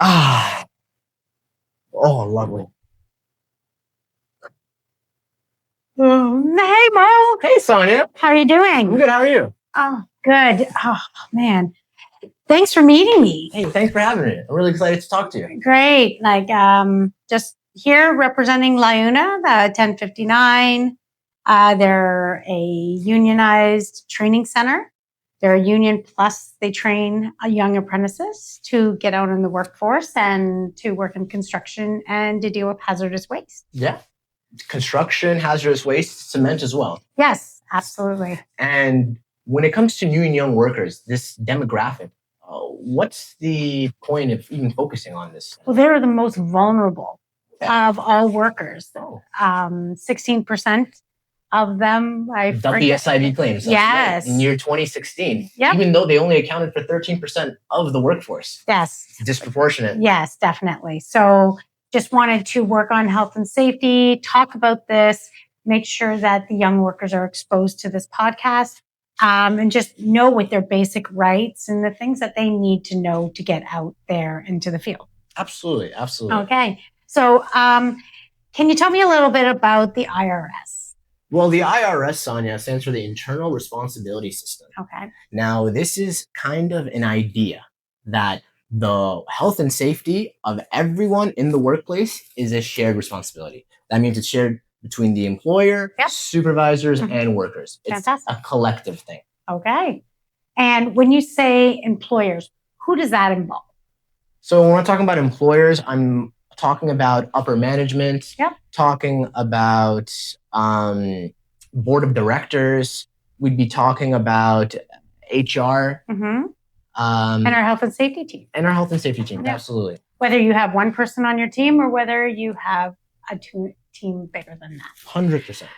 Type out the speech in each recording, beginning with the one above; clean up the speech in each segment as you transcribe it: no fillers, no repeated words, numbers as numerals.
Ah, oh, lovely. Hey, Mo. Hey, Sonia. How are you I'm doing? good. How are you? Oh, good. Oh, man. Thanks for meeting me. Hey, thanks for having me. I'm really excited to talk to you. Great. Just here representing LiUNA, the 1059. They're a unionized training center. They're a union plus they train young apprentices to get out in the workforce and to work in construction and to deal with hazardous waste. Yeah. Construction, hazardous waste, cement as well. Yes, absolutely. And when it comes to new and young workers, this demographic, what's the point of even focusing on this? Well, they're the most vulnerable of all workers. Oh. 16% of them, WSIB claims. That's Yes. right, in year 2016. Yep. Even though they only accounted for 13% of the workforce. Yes. It's disproportionate. Yes, definitely. So just wanted to work on health and safety, talk about this, make sure that the young workers are exposed to this podcast, and just know what their basic rights and the things that they need to know to get out there into the field. Absolutely. Absolutely. Okay. So can you tell me a little bit about the IRS? Well, the IRS, Sonia, stands for the Internal Responsibility System. Okay. Now, this is kind of an idea that the health and safety of everyone in the workplace is a shared responsibility. That means it's shared between the employer, Yep. supervisors, and workers. It's Fantastic. a collective thing. Okay. And when you say employers, who does that involve? So when we're talking about employers, I'm talking about upper management, Yep. talking about board of directors. We'd be talking about HR. Mm-hmm. And our health and safety team. And our health and safety team, Yeah. Absolutely. Whether you have one person on your team or whether you have a team bigger than that. 100%.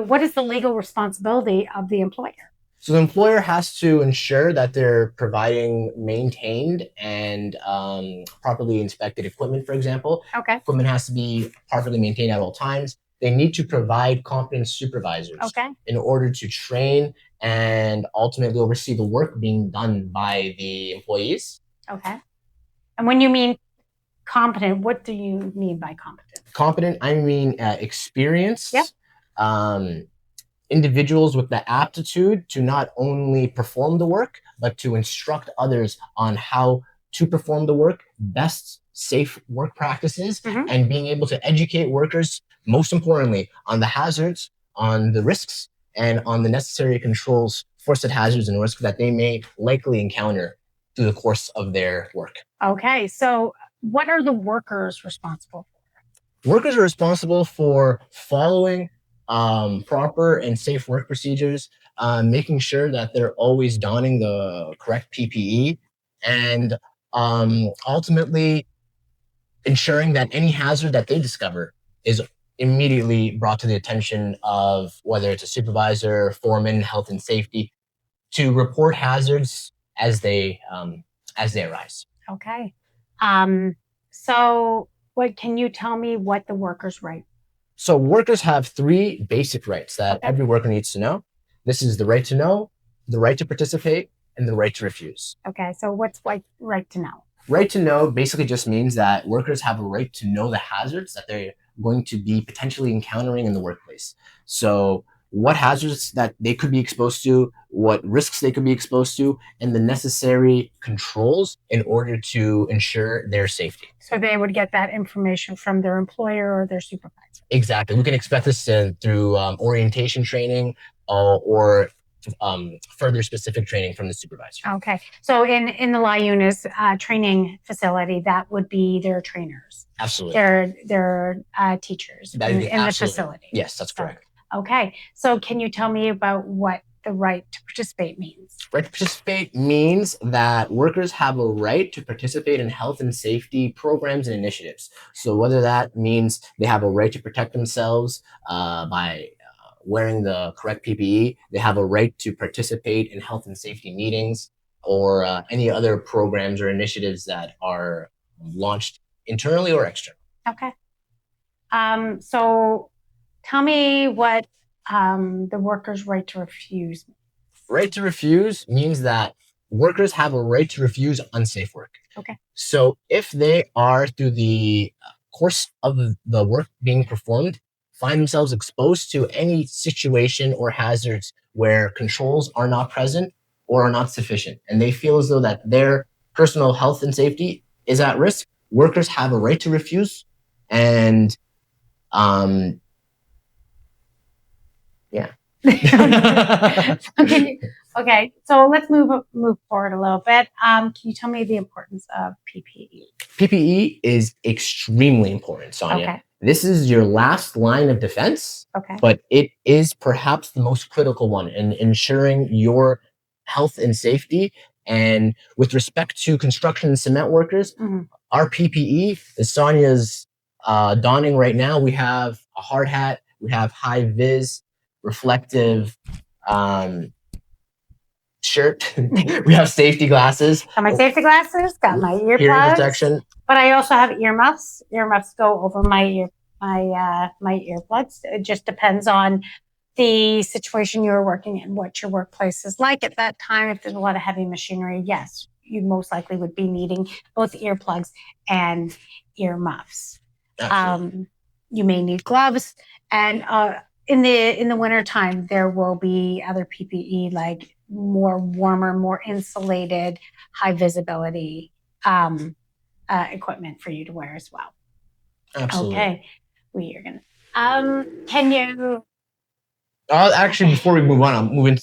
What is the legal responsibility of the employer? So the employer has to ensure that they're providing maintained and properly inspected equipment, for example. Okay. Equipment has to be properly maintained at all times. They need to provide competent supervisors in order to train and ultimately oversee the work being done by the employees. Okay. And when you mean competent, what do you mean by competent? Competent, I mean experienced. Yep. Individuals with the aptitude to not only perform the work, but to instruct others on how to perform the work, best safe work practices, and being able to educate workers, most importantly, on the hazards, on the risks, and on the necessary controls for said hazards and risks that they may likely encounter through the course of their work. Okay, so what are the workers responsible for? Workers are responsible for following proper and safe work procedures, making sure that they're always donning the correct PPE, and ultimately ensuring that any hazard that they discover is immediately brought to the attention of whether it's a supervisor, foreman, health and safety, to report hazards as they arise. Okay. So what can you tell me what the workers' right? So workers have three basic rights that every worker needs to know. This is the right to know, the right to participate, and the right to refuse. Okay, so what's right to know? Right to know basically just means that workers have a right to know the hazards that they're going to be potentially encountering in the workplace. So what hazards that they could be exposed to, what risks they could be exposed to, and the necessary controls in order to ensure their safety. So they would get that information from their employer or their supervisor. Exactly. We can expect this through orientation training or further specific training from the supervisor. Okay. So in the LiUNA's training facility, that would be their trainers. Absolutely. Their teachers in the facility. Yes, that's correct. Okay. So can you tell me about what the right to participate means? Right to participate means that workers have a right to participate in health and safety programs and initiatives. So whether that means they have a right to protect themselves by wearing the correct PPE, they have a right to participate in health and safety meetings, or any other programs or initiatives that are launched internally or externally. Okay. So tell me what the worker's right to refuse means. Right to refuse means that workers have a right to refuse unsafe work. Okay. So if they are, through the course of the work being performed, find themselves exposed to any situation or hazards where controls are not present or are not sufficient, and they feel as though that their personal health and safety is at risk, workers have a right to refuse. And um, yeah. Okay. Okay. So let's move forward a little bit. Can you tell me the importance of PPE? PPE is extremely important, Sonia. Okay. This is your last line of defense, Okay. but it is perhaps the most critical one in ensuring your health and safety. And with respect to construction and cement workers, our PPE, as Sonia's donning right now, we have a hard hat, we have high vis, reflective shirt, we have safety glasses. Got my safety glasses, got my Hearing earplugs, protection. but I also have earmuffs. Earmuffs go over my earplugs. It just depends on the situation you're working in, what your workplace is like at that time. If there's a lot of heavy machinery, yes, you most likely would be needing both earplugs and earmuffs. You may need gloves, and in the winter time, there will be other PPE like more warmer, more insulated, high visibility equipment for you to wear as well. Absolutely. Okay, we are gonna. Can you? Actually, before we move on, I'm moving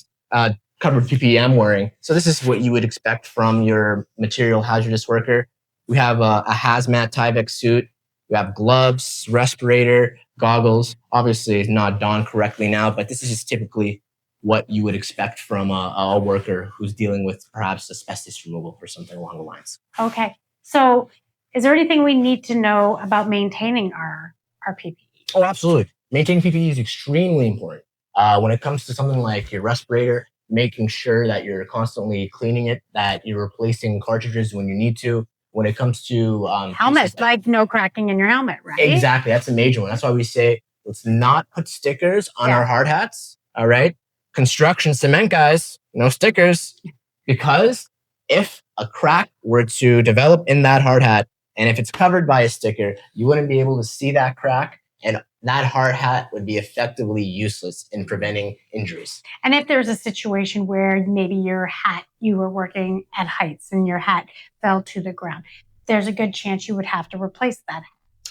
covered PPE I'm wearing. So this is what you would expect from your material hazardous worker. We have a hazmat Tyvek suit. We have gloves, respirator, goggles. Obviously, it's not donned correctly now, but this is just typically what you would expect from a worker who's dealing with perhaps asbestos removal or something along the lines. Okay. So is there anything we need to know about maintaining our PPE? Oh, absolutely. Maintaining PPE is extremely important. When it comes to something like your respirator, making sure that you're constantly cleaning it, that you're replacing cartridges when you need to. When it comes to helmets, like no cracking in your helmet, right? Exactly. That's a major one. That's why we say let's not put stickers on our hard hats. All right. Construction cement guys, no stickers. Because if a crack were to develop in that hard hat, and if it's covered by a sticker, you wouldn't be able to see that crack, and that hard hat would be effectively useless in preventing injuries. And if there's a situation where maybe you were working at heights and your hat fell to the ground, there's a good chance you would have to replace that hat.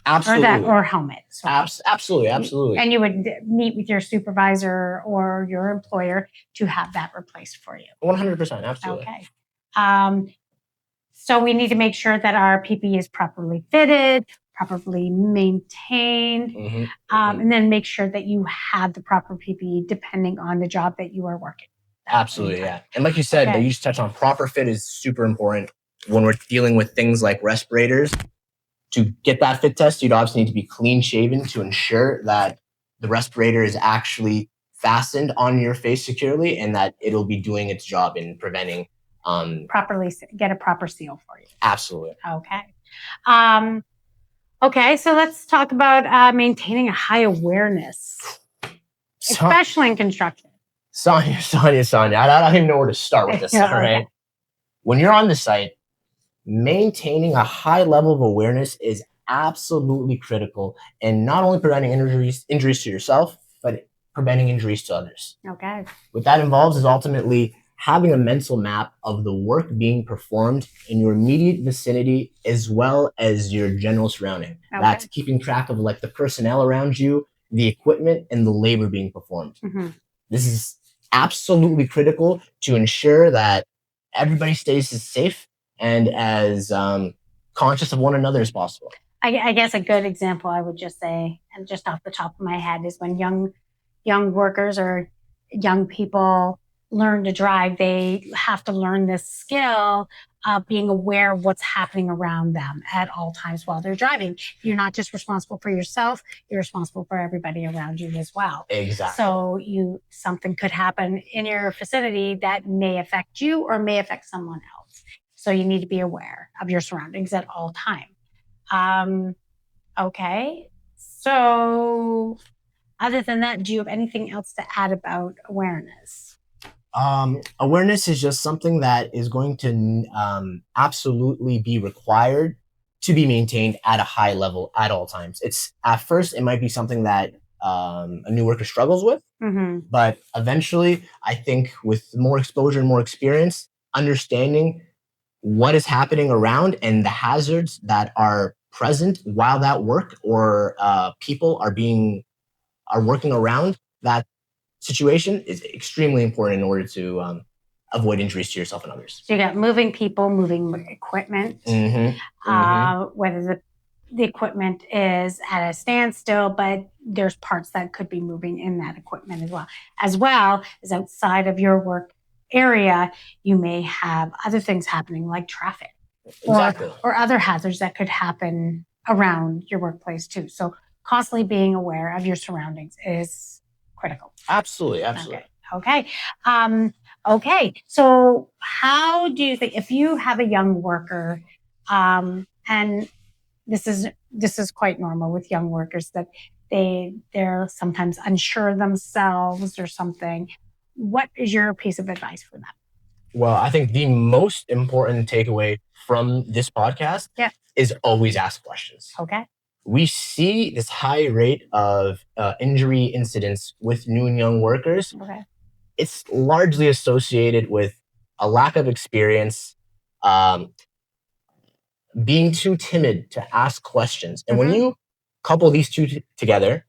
Absolutely. Or helmet. Absolutely. And you would meet with your supervisor or your employer to have that replaced for you. 100%. Absolutely. Okay. So we need to make sure that our PPE is properly fitted, properly maintained, and then make sure that you have the proper PPE depending on the job that you are working. Absolutely, yeah. And like you said, that you just touched on, proper fit is super important when we're dealing with things like respirators. To get that fit test, you'd obviously need to be clean shaven to ensure that the respirator is actually fastened on your face securely and that it'll be doing its job in preventing properly get a proper seal for you. Absolutely. Okay. Okay, so let's talk about maintaining a high awareness, especially in construction. Sonia, I don't even know where to start with this, all right? When you're on the site, maintaining a high level of awareness is absolutely critical, and not only preventing injuries to yourself, but preventing injuries to others. Okay. What that involves is ultimately having a mental map of the work being performed in your immediate vicinity as well as your general surrounding. Okay. That's keeping track of like the personnel around you, the equipment, and the labor being performed. This is absolutely critical to ensure that everybody stays as safe and as conscious of one another as possible. I guess a good example I would just say, and just off the top of my head, is when young workers or young people learn to drive, they have to learn this skill of being aware of what's happening around them at all times while they're driving. You're not just responsible for yourself, you're responsible for everybody around you as well. Exactly. So something could happen in your vicinity that may affect you or may affect someone else. So you need to be aware of your surroundings at all time. Okay. So other than that, do you have anything else to add about awareness? Awareness is just something that is going to absolutely be required to be maintained at a high level at all times. It's at first it might be something that a new worker struggles with, but eventually, I think with more exposure and more experience, understanding what is happening around and the hazards that are present while that work or people are working around that situation is extremely important in order to avoid injuries to yourself and others. So you got moving people, moving equipment, whether the equipment is at a standstill, but there's parts that could be moving in that equipment as well as outside of your work area, you may have other things happening like traffic or other hazards that could happen around your workplace too. So constantly being aware of your surroundings is critical. Absolutely. Okay. Okay. So how do you think if you have a young worker, and this is quite normal with young workers that they're sometimes unsure of themselves or something. What is your piece of advice for them? Well, I think the most important takeaway from this podcast is always ask questions. Okay. We see this high rate of injury incidents with new and young workers. Okay. It's largely associated with a lack of experience, being too timid to ask questions. And when you couple these two together,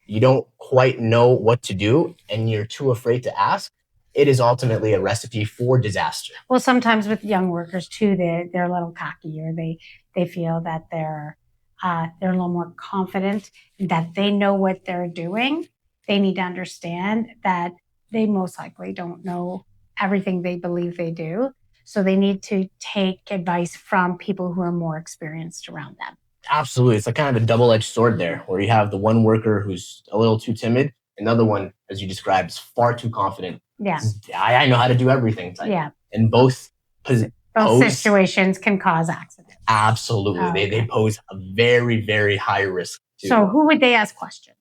you don't quite know what to do and you're too afraid to ask, it is ultimately a recipe for disaster. Well, sometimes with young workers too, they're a little cocky, or they feel that they're a little more confident that they know what they're doing. They need to understand that they most likely don't know everything they believe they do. So they need to take advice from people who are more experienced around them. Absolutely. It's like kind of a double-edged sword there, where you have the one worker who's a little too timid, another one, as you described, is far too confident. Yeah. I know how to do everything type. Yeah. And both situations can cause accidents. Absolutely. Oh, okay. They pose a very, very high risk. So who would they ask questions?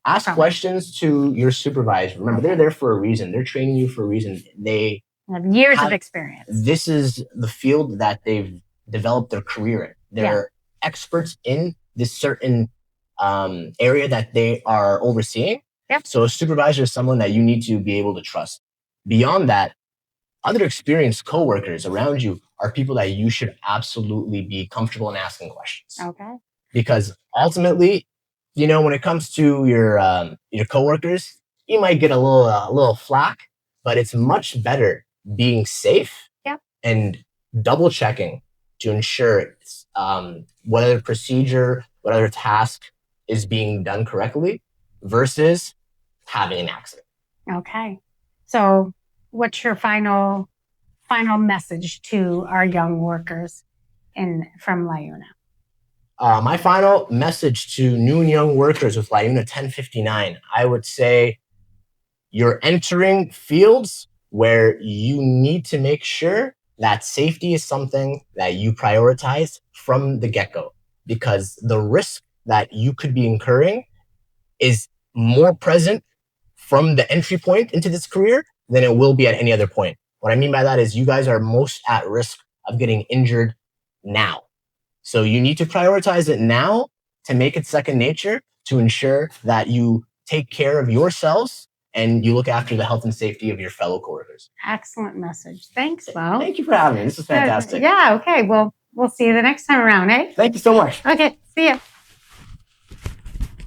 Ask questions to your supervisor. Remember, they're there for a reason. They're training you for a reason. They have years of experience. This is the field that they've developed their career in. They're experts in this certain area that they are overseeing. Yep. So a supervisor is someone that you need to be able to trust. Beyond that, other experienced coworkers around you are people that you should absolutely be comfortable in asking questions. Okay. Because ultimately, you know, when it comes to your coworkers, you might get a little flack, but it's much better being safe and double checking to ensure what other procedure, what other task is being done correctly versus having an accident. Okay. So what's your final message to our young workers from LiUNA? My final message to new and young workers with LiUNA 1059, I would say you're entering fields where you need to make sure that safety is something that you prioritize from the get-go, because the risk that you could be incurring is more present from the entry point into this career than it will be at any other point. What I mean by that is you guys are most at risk of getting injured now. So you need to prioritize it now to make it second nature, to ensure that you take care of yourselves and you look after the health and safety of your fellow coworkers. Excellent message. Thanks, Bo. Thank you for having me. This was fantastic. Yeah, okay. Well, we'll see you the next time around, eh? Thank you so much. Okay, see ya.